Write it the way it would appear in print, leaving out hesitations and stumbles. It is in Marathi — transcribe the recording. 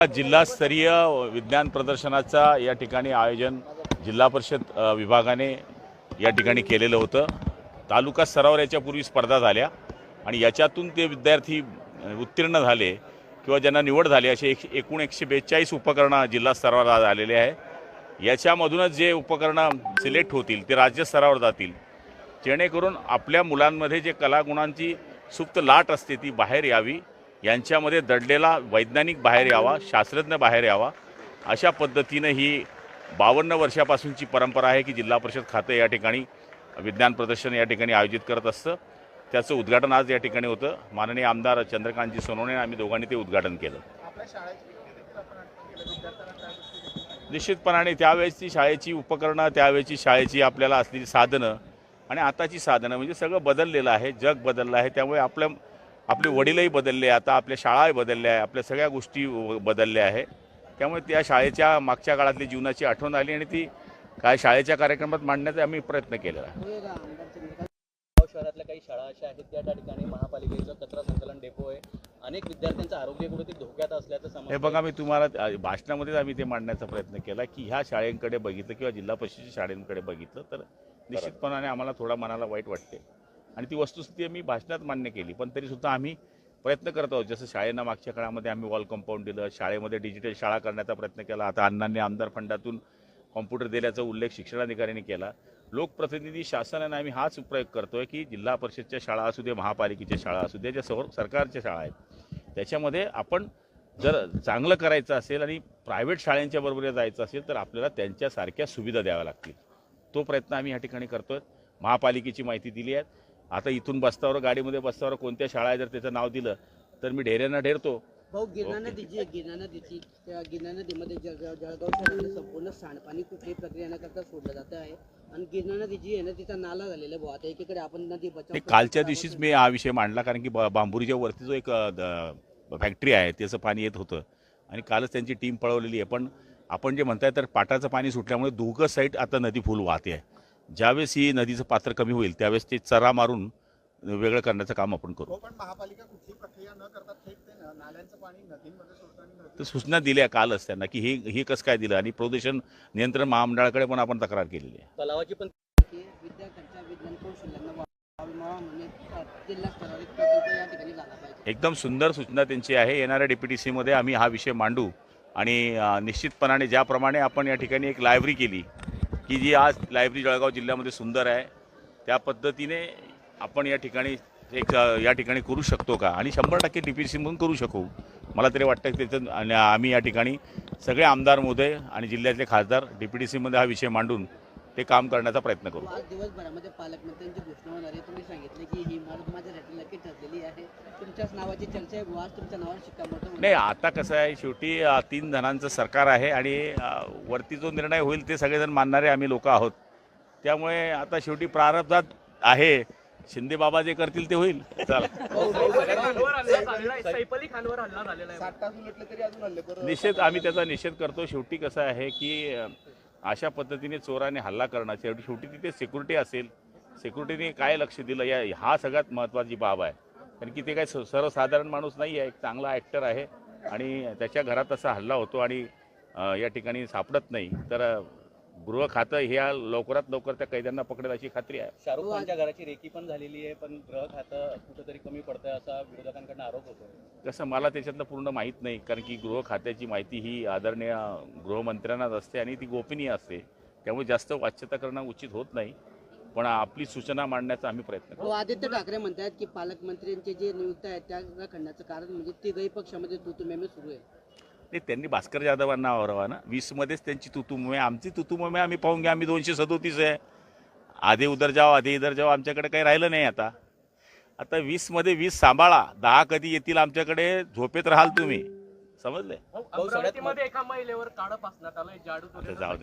जिल्हास्तरीय विज्ञान प्रदर्शनाचा या ठिकाणी आयोजन जिल्हा परिषद विभागाने या ठिकाणी केलेलं होतं। तालुका स्तरावर याच्यापूर्वी स्पर्धा झाल्या आणि याच्यातून ते विद्यार्थी उत्तीर्ण झाले किंवा ज्यांना निवड झाली असे एकूण 142 उपकरणं जिल्हा स्तरावर आलेले आहे। याच्यामधूनच जे उपकरणं सिलेक्ट होतील ते राज्य स्तरावर जातील, जेणेकरून आपल्या मुलांमध्ये जे कलागुणांची सुप्त लाट असते ती बाहेर यावी, यांच्यामध्ये दडलेला वैज्ञानिक बाहेर यावा, शास्त्रज्ञ बाहेर यावा, अशा पद्धतीने ही 52 वर्षापासूनची परंपरा आहे की जिल्हा परिषद खाते या ठिकाणी विज्ञान प्रदर्शन या ठिकाणी आयोजित करत असतं। त्याचं उद्घाटन आज या ठिकाणी होतं। माननीय आमदार चंद्रकांतजी सोनवणे आम्ही दोघांनी ते उद्घाटन केलं। निश्चितपणाने त्यावेळेसची शाळेची उपकरणं, त्यावेळेची शाळेची आपल्याला असलेली साधनं आणि आताची साधनं म्हणजे सगळं बदललेलं आहे, जग बदललं आहे। त्यामुळे आपले वडीलही बदलले, आता आपल्या शाळाही बदलल्या आहे, आपल्या सगळ्या गोष्टी बदलल्या आहे। त्यामुळे त्या शाळेच्या मागच्या काळातली जीवनाची आठवण आली आणि ती काय शाळेच्या कार्यक्रमात मांडण्याचा आम्ही प्रयत्न केलेला आहे। शहरातल्या काही शाळा अशा आहेत त्या ठिकाणी महापालिकेचं कचरा संकलन डेपो आहे, अनेक विद्यार्थ्यांचं आरोग्य कुठेतरी धोक्यात असल्याचं समजतं। हे बघा, मी तुम्हाला भाषणामध्येच आम्ही ते मांडण्याचा प्रयत्न केला की ह्या शाळेंकडे बघितलं किंवा जिल्हा परिषदेच्या शाळेंकडे बघितलं तर निश्चितपणाने आम्हाला थोडा मनाला वाईट वाटते आणि ती वस्तुस्थिती मी भाषणात मान्य केली। पण तरीसुद्धा आम्ही प्रयत्न करत आहोत। जसं शाळेनं मागच्या काळामध्ये आम्ही वॉल कंपाऊंड दिलं, शाळेमध्ये डिजिटल शाळा करण्याचा प्रयत्न केला, आता अण्णांनी आमदार फंडातून कॉम्प्युटर दिल्याचा उल्लेख शिक्षणाधिकाऱ्यांनी केला। लोकप्रतिनिधी शासनाने आम्ही हाच प्रयोग करतोय की जिल्हा परिषदच्या शाळा असू दे, महापालिकेच्या शाळा असू दे, ज्या सरकारच्या शाळा आहेत त्याच्यामध्ये आपण जर चांगलं करायचं असेल आणि प्रायव्हेट शाळांच्या बरोबर जायचं असेल तर आपल्याला त्यांच्यासारख्या सुविधा द्याव्या लागतील। तो प्रयत्न आम्ही या ठिकाणी करतोय। महापालिकेची माहिती दिली आहे। आता इथून बसतावर गाडीमध्ये बसतावर कोणत्या शाळा आहे जर त्याचं नाव दिलं तर मी ढेऱ्यांना ढेरतो। भाऊ, गिरणा नदीमध्ये जळगाव शहरामध्ये संपूर्ण सांडपाणी कुठल्याही प्रक्रिया न करता सोडलं जातं आहे आणि गिरणा नदी जी आहे ना तिचा नाला झालेला आहे। भाऊ, आता एकीकडे आपण नदी बचाव कालच्या दिवशीच मी हा विषय मांडला, कारण की बांबुरीच्या वरती जो एक फॅक्टरी आहे त्याचं पाणी येत होतं आणि कालच त्यांची टीम पळवलेली आहे। पण आपण जे म्हणताय तर पाटाचं पाणी सुटल्यामुळे दोघं साईड आता नदी फुल वाहते आहे। ज्यावेळेस ही नदीचं पात्र कमी होईल त्यावेळेस ते चरा मारून वेगळं करण्याचं काम आपण करू। पण महापालिका कुठली प्रक्रिया न करता थेट नाल्यांचं पाणी नदीमध्ये सोडताना तर सूचना दिल्या कालच त्यांना की हे कसं काय दिलं आणि प्रदूषण नियंत्रण महामंडळाकडे पण आपण तक्रार केलेली आहे। तलावाची पण विद्यार्थ्यांच्या विज्ञान कौशल्यांना वाढवावा म्हणून जिल्हा स्तरावर प्रकल्प या ठिकाणी झाला पाहिजे। एकदम सुंदर सूचना त्यांची आहे। येणाऱ्या DPTC मध्ये आम्ही हा विषय मांडू आणि निश्चितपणाने ज्याप्रमाणे आपण या ठिकाणी एक लायब्ररी केली की जी आज लायब्ररी जळगाव जिल्ह्यामध्ये सुंदर आहे, त्या पद्धतीने आपण या ठिकाणी करू शकतो का आणि 100% DPTC मधून करू शकू। मला तरी वाटतं की त्याचं आम्ही या ठिकाणी सगळे आमदार महोदय आणि जिल्ह्यातले खासदार DPTC मध्ये हा विषय मांडून ते काम करण्याचा प्रयत्न करू। आज दिवसभरामध्ये पालकमंत्र्यांची घोषणा होणार आहे। तुम्ही सांगितलं की ही इमारत माझ्यासाठी नक्की ठरलेली आहे, तुमच्याच नावाची चर्चा आहे। आज तुमच्या नावावर शिक्कामोर्तब नाही, आता कसं आहे, शेवटी 3 जणांचं सरकार आहे आणि वरती जो निर्णय होईल ते सगळेजण मानणारे आम्ही लोक आहोत। त्यामुळे आता शेवटी प्रारब्धात आहे, शिंदे बाबा जे करतील ते होईल। चला, निषेध आम्ही त्याचा निषेध करतो। शेवटी कसं आहे की अशा पद्धतीने चोराने हल्ला करणं, शेवटी तिथे सिक्युरिटी असेल, सिक्युरिटीने काय लक्ष दिलं हा सगळ्यात महत्त्वाची बाब आहे। कारण की ते काय सर्वसाधारण माणूस नाही आहे, एक चांगला ॲक्टर आहे आणि त्याच्या घरात असा हल्ला होतो आणि या ठिकाणी सापडत नाही, तर गृह खातं ह्या लवकरात लवकर त्या कैद्यांना पकडेल अशी खात्री आहे। शाहरुख खानच्या घराची रेकी पण झालेली आहे, पण गृह खातं कुठेतरी कमी पडतंय असा विरोधकांकडून आरोप होतो। कसं मला त्याच्यातलं पूर्ण माहीत नाही, कारण की गृह खात्याची माहिती ही आदरणीय गृहमंत्र्यांनाच असते आणि ती गोपनीय असते, त्यामुळे जास्त वाच्यता करणं उचित होत नाही। पण आपली सूचना मांडण्याचा आम्ही प्रयत्न करू। आदित्य ठाकरे म्हणतात की पालकमंत्र्यांचे जे नियुक्त आहेत त्या खंडाचं कारण म्हणजे तिघही पक्षामध्ये तुतुमेमे सुरू आहे। नाही, त्यांनी भास्कर जाधवांना आवरावा ना। 20 मध्येच त्यांची तुतुममे, आमची तुतुममे आम्ही पाहून घ्या। आम्ही 237 आहे। आधे उधर जाओ आमच्याकडे काही राहिलं नाही। आता 20 मध्ये 20 सांभाळा, 10 कधी येतील आमच्याकडे झोपेत राहाल तुम्ही, समजले? अमरावतीमध्ये एका महिलेवर काळं फासण्यात आलं, जाडू जाऊ दे।